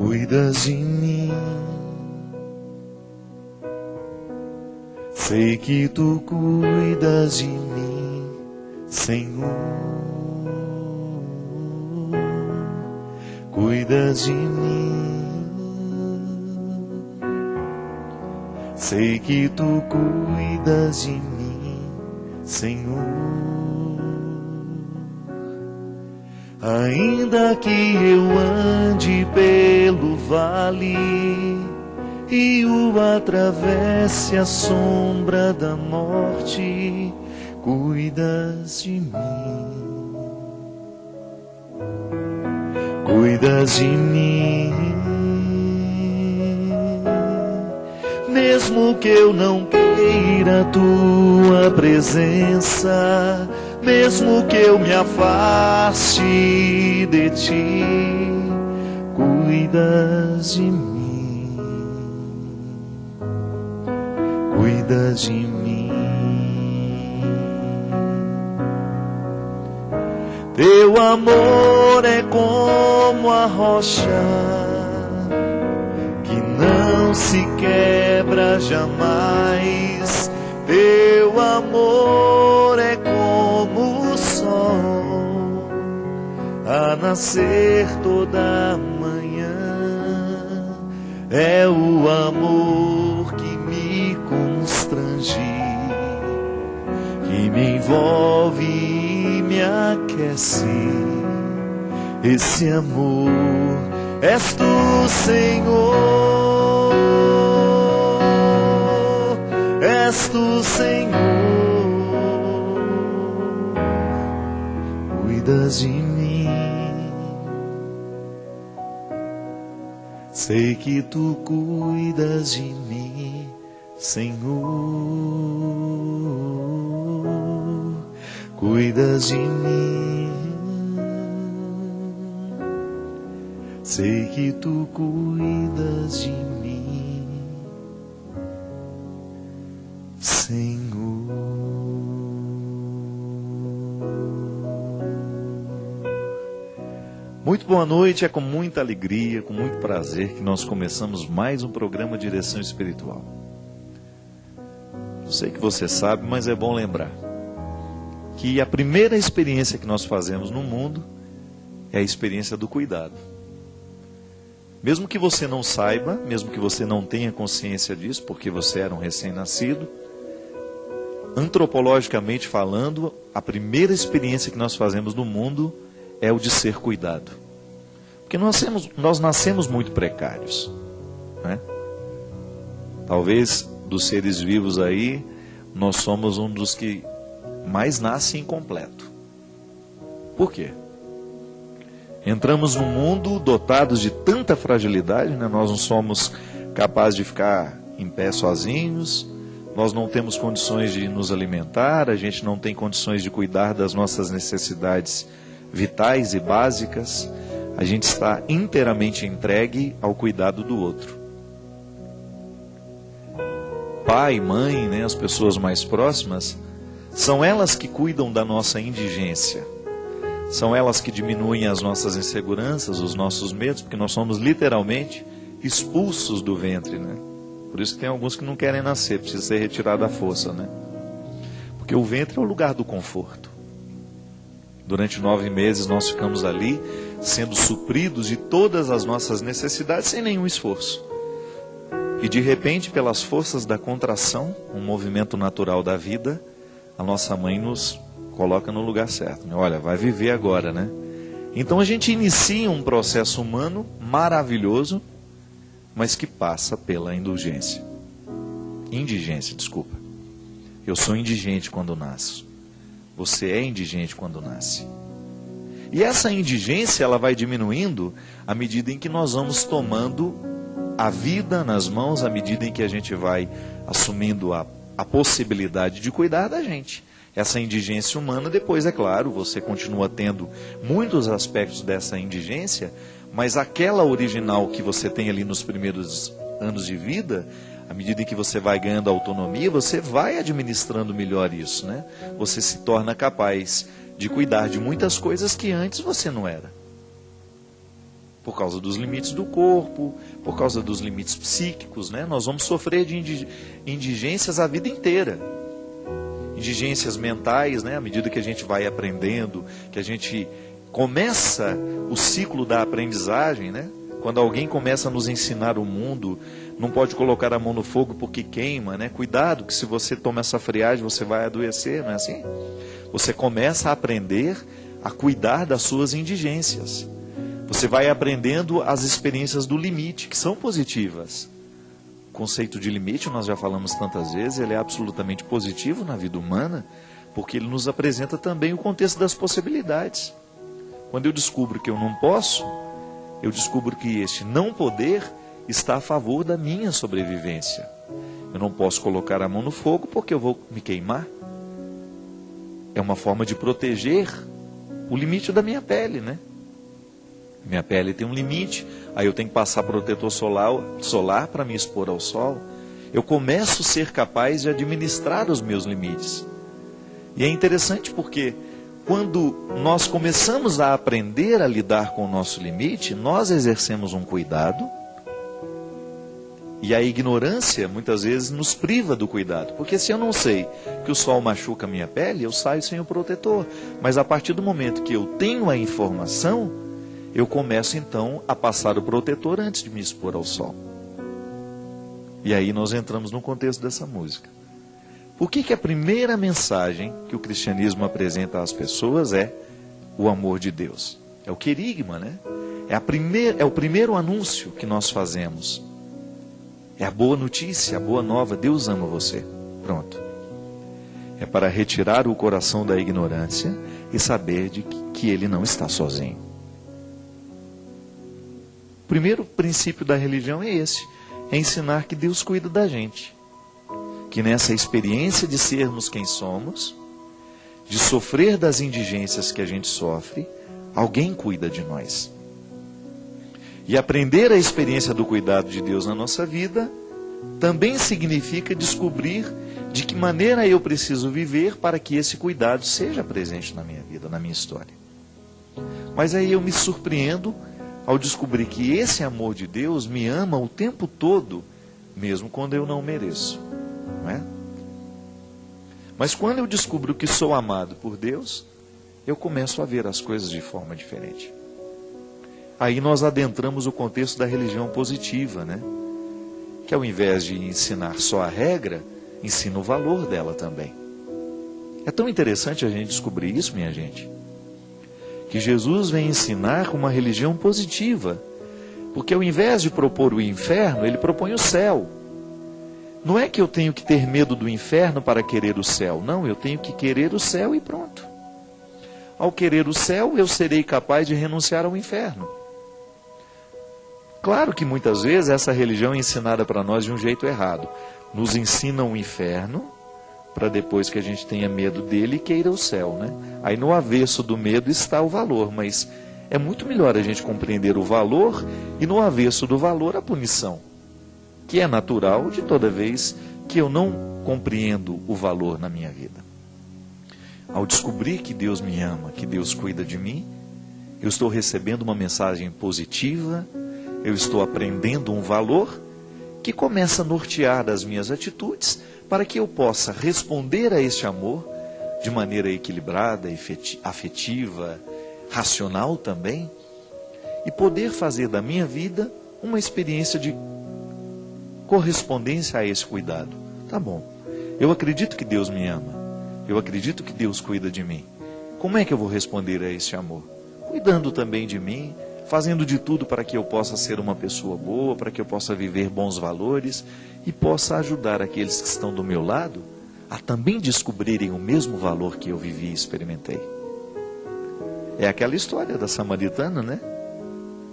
Cuidas de mim, sei que tu cuidas de mim, Senhor. Cuidas de mim, sei que tu cuidas de mim, Senhor. Ainda que eu ande pelo vale e o atravesse a sombra da morte, cuidas de mim. Cuidas de mim, mesmo que eu não queira a tua presença, mesmo que eu me afaste de ti, cuidas de mim, cuidas de mim. Teu amor é como a rocha que não se quebra jamais. Teu amor é como o sol a nascer toda manhã. É o amor que me constrange, que me envolve e me aquece. Esse amor és tu, Senhor, és tu, Senhor. Cuidas de mim, sei que tu cuidas de mim, Senhor. Cuidas de mim, sei que tu cuidas de mim, Senhor. Muito boa noite, é com muita alegria, com muito prazer que nós começamos mais um programa Direção Espiritual. Eu sei que você sabe, mas é bom lembrar que a primeira experiência que nós fazemos no mundo é a experiência do cuidado. Mesmo que você não saiba, mesmo que você não tenha consciência disso, porque você era um recém-nascido, antropologicamente falando, a primeira experiência que nós fazemos no mundo é o de ser cuidado. Porque nós nascemos muito precários, né? Talvez dos seres vivos aí, nós somos um dos que mais nasce incompleto. Por quê? Entramos num mundo dotados de tanta fragilidade, né? Nós não somos capazes de ficar em pé sozinhos, nós não temos condições de nos alimentar, a gente não tem condições de cuidar das nossas necessidades vitais e básicas, a gente está inteiramente entregue ao cuidado do outro. Pai, mãe, né, as pessoas mais próximas, são elas que cuidam da nossa indigência. São elas que diminuem as nossas inseguranças, os nossos medos, porque nós somos literalmente expulsos do ventre, né? Por isso que tem alguns que não querem nascer, precisa ser retirado à força, né? Porque o ventre é o lugar do conforto. Durante 9 meses nós ficamos ali, sendo supridos de todas as nossas necessidades sem nenhum esforço. E de repente, pelas forças da contração, um movimento natural da vida, a nossa mãe nos coloca no lugar certo, né? Olha, vai viver agora, né? Então a gente inicia um processo humano maravilhoso, mas que passa pela indigência. Eu sou indigente quando nasço. Você é indigente quando nasce. E essa indigência, ela vai diminuindo à medida em que nós vamos tomando a vida nas mãos, à medida em que a gente vai assumindo a possibilidade de cuidar da gente. Essa indigência humana, depois, é claro, você continua tendo muitos aspectos dessa indigência, mas aquela original que você tem ali nos primeiros anos de vida, à medida em que você vai ganhando autonomia, você vai administrando melhor isso, né? Você se torna capaz de cuidar de muitas coisas que antes você não era. Por causa dos limites do corpo, por causa dos limites psíquicos, né? Nós vamos sofrer de indigências a vida inteira. Indigências mentais, né? À medida que a gente vai aprendendo, que a gente começa o ciclo da aprendizagem, né? Quando alguém começa a nos ensinar o mundo, não pode colocar a mão no fogo porque queima, né? Cuidado, que se você toma essa friagem, você vai adoecer, não é assim? Você começa a aprender a cuidar das suas indigências. Você vai aprendendo as experiências do limite, que são positivas. O conceito de limite, nós já falamos tantas vezes, ele é absolutamente positivo na vida humana, porque ele nos apresenta também o contexto das possibilidades. Quando eu descubro que eu não posso, eu descubro que este não poder está a favor da minha sobrevivência. Eu não posso colocar a mão no fogo porque eu vou me queimar. É uma forma de proteger o limite da minha pele, né? Minha pele tem um limite, aí eu tenho que passar protetor solar para me expor ao sol. Eu começo a ser capaz de administrar os meus limites. E é interessante porque quando nós começamos a aprender a lidar com o nosso limite, nós exercemos um cuidado. E a ignorância, muitas vezes, nos priva do cuidado. Porque se eu não sei que o sol machuca a minha pele, eu saio sem o protetor. Mas a partir do momento que eu tenho a informação, eu começo então a passar o protetor antes de me expor ao sol. E aí nós entramos no contexto dessa música. Por que a primeira mensagem que o cristianismo apresenta às pessoas é o amor de Deus? É o querigma, né? É o primeiro anúncio que nós fazemos. É a boa notícia, a boa nova, Deus ama você. Pronto. É para retirar o coração da ignorância e saber de que ele não está sozinho. O primeiro princípio da religião é esse, é ensinar que Deus cuida da gente. Que nessa experiência de sermos quem somos, de sofrer das indigências que a gente sofre, alguém cuida de nós. E aprender a experiência do cuidado de Deus na nossa vida também significa descobrir de que maneira eu preciso viver para que esse cuidado seja presente na minha vida, na minha história. Mas aí eu me surpreendo ao descobrir que esse amor de Deus me ama o tempo todo, mesmo quando eu não mereço. Não é? Mas quando eu descubro que sou amado por Deus, eu começo a ver as coisas de forma diferente. Aí nós adentramos o contexto da religião positiva, né? Que ao invés de ensinar só a regra, ensina o valor dela também. É tão interessante a gente descobrir isso, minha gente. Que Jesus vem ensinar uma religião positiva. Porque ao invés de propor o inferno, ele propõe o céu. Não é que eu tenho que ter medo do inferno para querer o céu. Não, eu tenho que querer o céu e pronto. Ao querer o céu, eu serei capaz de renunciar ao inferno. Claro que muitas vezes essa religião é ensinada para nós de um jeito errado. Nos ensina o inferno, para depois que a gente tenha medo dele e queira o céu, né? Aí no avesso do medo está o valor, mas é muito melhor a gente compreender o valor e no avesso do valor a punição, que é natural de toda vez que eu não compreendo o valor na minha vida. Ao descobrir que Deus me ama, que Deus cuida de mim, eu estou recebendo uma mensagem positiva, eu estou aprendendo um valor que começa a nortear as minhas atitudes para que eu possa responder a este amor de maneira equilibrada, afetiva, racional também, e poder fazer da minha vida uma experiência de correspondência a esse cuidado. Tá bom, eu acredito que Deus me ama, eu acredito que Deus cuida de mim. Como é que eu vou responder a esse amor? Cuidando também de mim, fazendo de tudo para que eu possa ser uma pessoa boa, para que eu possa viver bons valores e possa ajudar aqueles que estão do meu lado a também descobrirem o mesmo valor que eu vivi e experimentei. É aquela história da samaritana, né?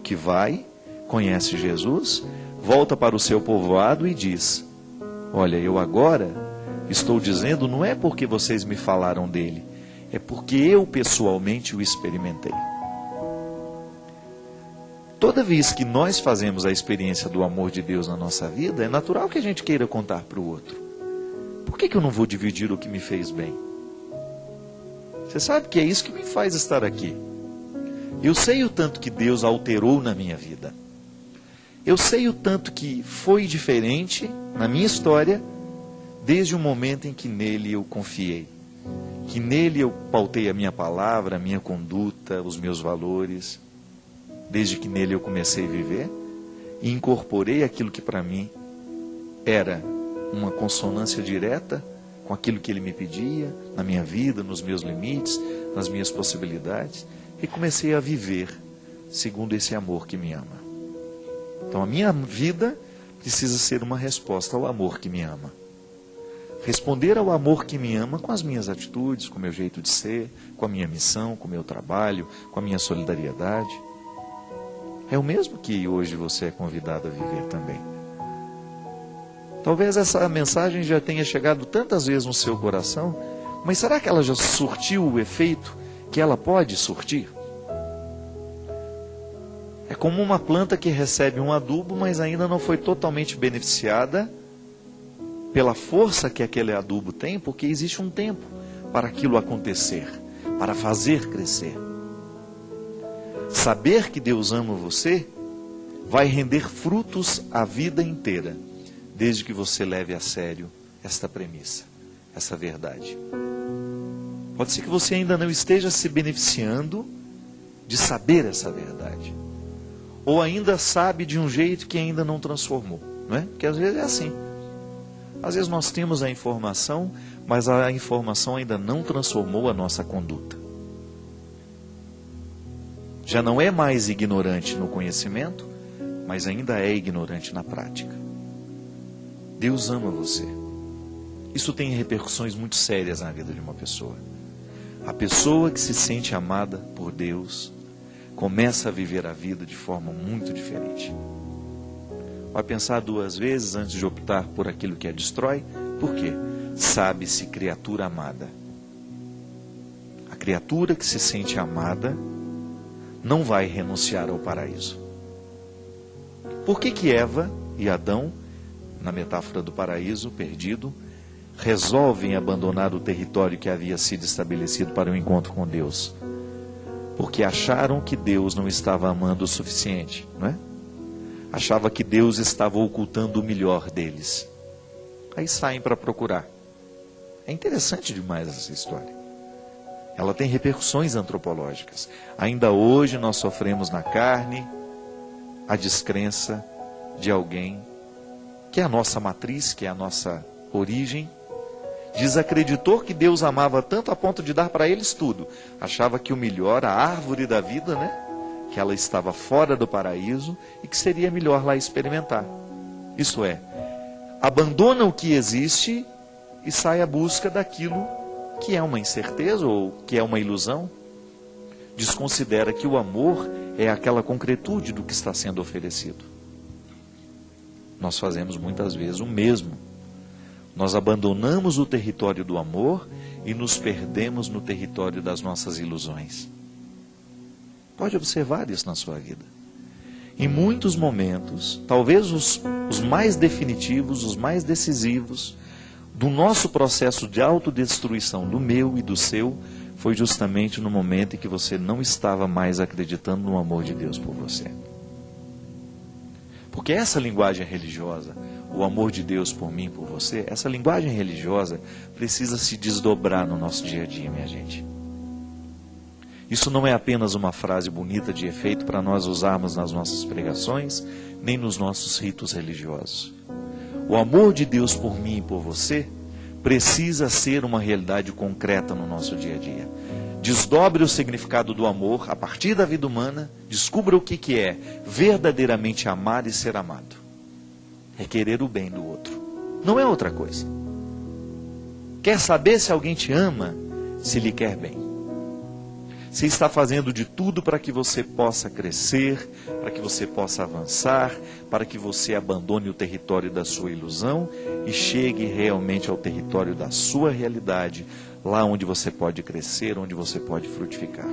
Que vai, conhece Jesus, volta para o seu povoado e diz: olha, eu agora estou dizendo, não é porque vocês me falaram dele, é porque eu pessoalmente o experimentei. Toda vez que nós fazemos a experiência do amor de Deus na nossa vida, é natural que a gente queira contar para o outro. Por que eu não vou dividir o que me fez bem? Você sabe que é isso que me faz estar aqui. Eu sei o tanto que Deus alterou na minha vida. Eu sei o tanto que foi diferente na minha história desde o momento em que nele eu confiei. Que nele eu pautei a minha palavra, a minha conduta, os meus valores. Desde que nele eu comecei a viver e incorporei aquilo que para mim era uma consonância direta com aquilo que ele me pedia, na minha vida, nos meus limites, nas minhas possibilidades, e comecei a viver segundo esse amor que me ama. Então a minha vida precisa ser uma resposta ao amor que me ama. Responder ao amor que me ama com as minhas atitudes, com o meu jeito de ser, com a minha missão, com o meu trabalho, com a minha solidariedade. É o mesmo que hoje você é convidado a viver também. Talvez essa mensagem já tenha chegado tantas vezes no seu coração, mas será que ela já surtiu o efeito que ela pode surtir? É como uma planta que recebe um adubo, mas ainda não foi totalmente beneficiada pela força que aquele adubo tem, porque existe um tempo para aquilo acontecer, para fazer crescer. Saber que Deus ama você vai render frutos a vida inteira, desde que você leve a sério esta premissa, essa verdade. Pode ser que você ainda não esteja se beneficiando de saber essa verdade, ou ainda sabe de um jeito que ainda não transformou, não é? Porque às vezes é assim. Às vezes nós temos a informação, mas a informação ainda não transformou a nossa conduta. Já não é mais ignorante no conhecimento, mas ainda é ignorante na prática. Deus ama você. Isso tem repercussões muito sérias na vida de uma pessoa. A pessoa que se sente amada por Deus começa a viver a vida de forma muito diferente. Vai pensar duas vezes antes de optar por aquilo que a destrói. Por quê? Sabe-se criatura amada. A criatura que se sente amada não vai renunciar ao paraíso. Por que Eva e Adão, na metáfora do paraíso perdido, resolvem abandonar o território que havia sido estabelecido para o encontro com Deus? Porque acharam que Deus não estava amando o suficiente, não é? Achava que Deus estava ocultando o melhor deles. Aí saem para procurar. É interessante demais essa história. Ela tem repercussões antropológicas. Ainda hoje nós sofremos na carne a descrença de alguém que é a nossa matriz, que é a nossa origem, desacreditou que Deus amava tanto a ponto de dar para eles tudo. Achava que o melhor, a árvore da vida, né? Que ela estava fora do paraíso e que seria melhor lá experimentar. Isso é, abandona o que existe e sai à busca daquilo que é uma incerteza ou que é uma ilusão. Desconsidera que o amor é aquela concretude do que está sendo oferecido. Nós fazemos muitas vezes o mesmo. Nós abandonamos o território do amor e nos perdemos no território das nossas ilusões. Pode observar isso na sua vida. Em muitos momentos, talvez os mais definitivos, os mais decisivos, do nosso processo de autodestruição, do meu e do seu, foi justamente no momento em que você não estava mais acreditando no amor de Deus por você. Porque essa linguagem religiosa, o amor de Deus por mim, por você, essa linguagem religiosa precisa se desdobrar no nosso dia a dia, minha gente. Isso não é apenas uma frase bonita de efeito para nós usarmos nas nossas pregações, nem nos nossos ritos religiosos. O amor de Deus por mim e por você precisa ser uma realidade concreta no nosso dia a dia. Desdobre o significado do amor a partir da vida humana, descubra o que é verdadeiramente amar e ser amado. É querer o bem do outro. Não é outra coisa. Quer saber se alguém te ama? Se lhe quer bem. Você está fazendo de tudo para que você possa crescer, para que você possa avançar, para que você abandone o território da sua ilusão e chegue realmente ao território da sua realidade, lá onde você pode crescer, onde você pode frutificar.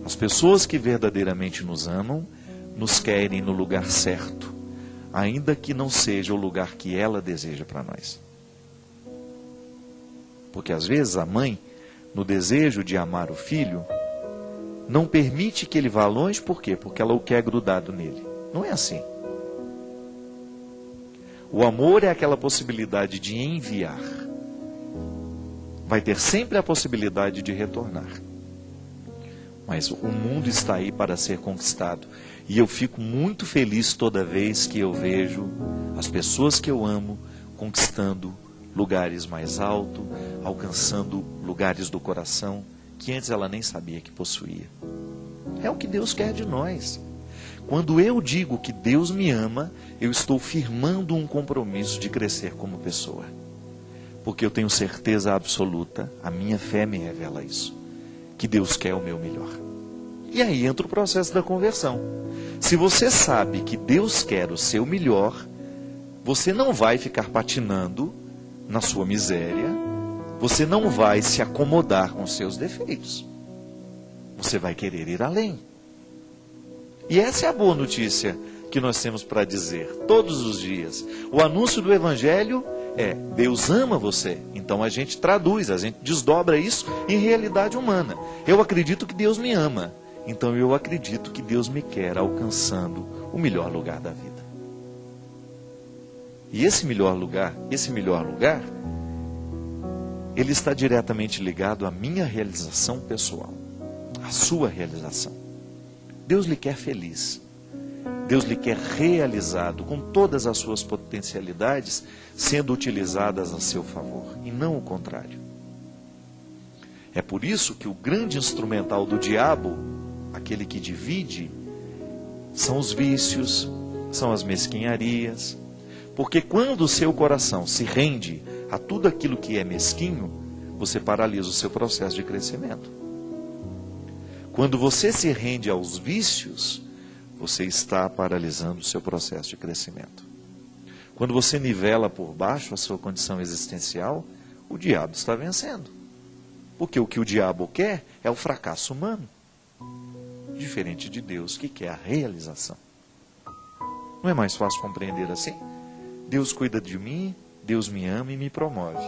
As pessoas que verdadeiramente nos amam, nos querem no lugar certo, ainda que não seja o lugar que ela deseja para nós. Porque às vezes a mãe, no desejo de amar o filho, não permite que ele vá longe, por quê? Porque ela o quer grudado nele. Não é assim. O amor é aquela possibilidade de enviar. Vai ter sempre a possibilidade de retornar. Mas o mundo está aí para ser conquistado. E eu fico muito feliz toda vez que eu vejo as pessoas que eu amo conquistando lugares mais altos, alcançando lugares do coração que antes ela nem sabia que possuía. É o que Deus quer de nós. Quando eu digo que Deus me ama, eu estou firmando um compromisso de crescer como pessoa. Porque eu tenho certeza absoluta, a minha fé me revela isso, que Deus quer o meu melhor. E aí entra o processo da conversão. Se você sabe que Deus quer o seu melhor, você não vai ficar patinando na sua miséria, você não vai se acomodar com os seus defeitos. Você vai querer ir além. E essa é a boa notícia que nós temos para dizer todos os dias. O anúncio do Evangelho é: Deus ama você. Então a gente traduz, a gente desdobra isso em realidade humana. Eu acredito que Deus me ama. Então eu acredito que Deus me quer alcançando o melhor lugar da vida. E esse melhor lugar, ele está diretamente ligado à minha realização pessoal, à sua realização. Deus lhe quer feliz. Deus lhe quer realizado, com todas as suas potencialidades sendo utilizadas a seu favor, e não o contrário. É por isso que o grande instrumental do diabo, aquele que divide, são os vícios, são as mesquinharias. Porque quando o seu coração se rende a tudo aquilo que é mesquinho, você paralisa o seu processo de crescimento. Quando você se rende aos vícios, você está paralisando o seu processo de crescimento. Quando você nivela por baixo a sua condição existencial, o diabo está vencendo. Porque o que o diabo quer é o fracasso humano. Diferente de Deus, que quer a realização. Não é mais fácil compreender assim? Deus cuida de mim, Deus me ama e me promove.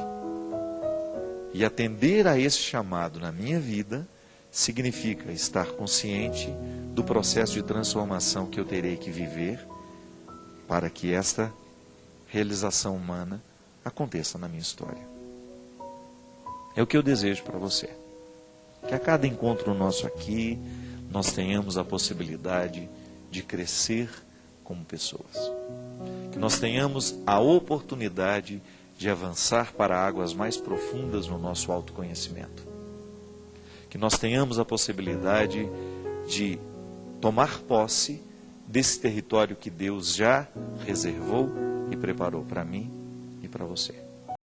E atender a esse chamado na minha vida significa estar consciente do processo de transformação que eu terei que viver para que esta realização humana aconteça na minha história. É o que eu desejo para você. Que a cada encontro nosso aqui, nós tenhamos a possibilidade de crescer como pessoas. Que nós tenhamos a oportunidade de avançar para águas mais profundas no nosso autoconhecimento. Que nós tenhamos a possibilidade de tomar posse desse território que Deus já reservou e preparou para mim e para você.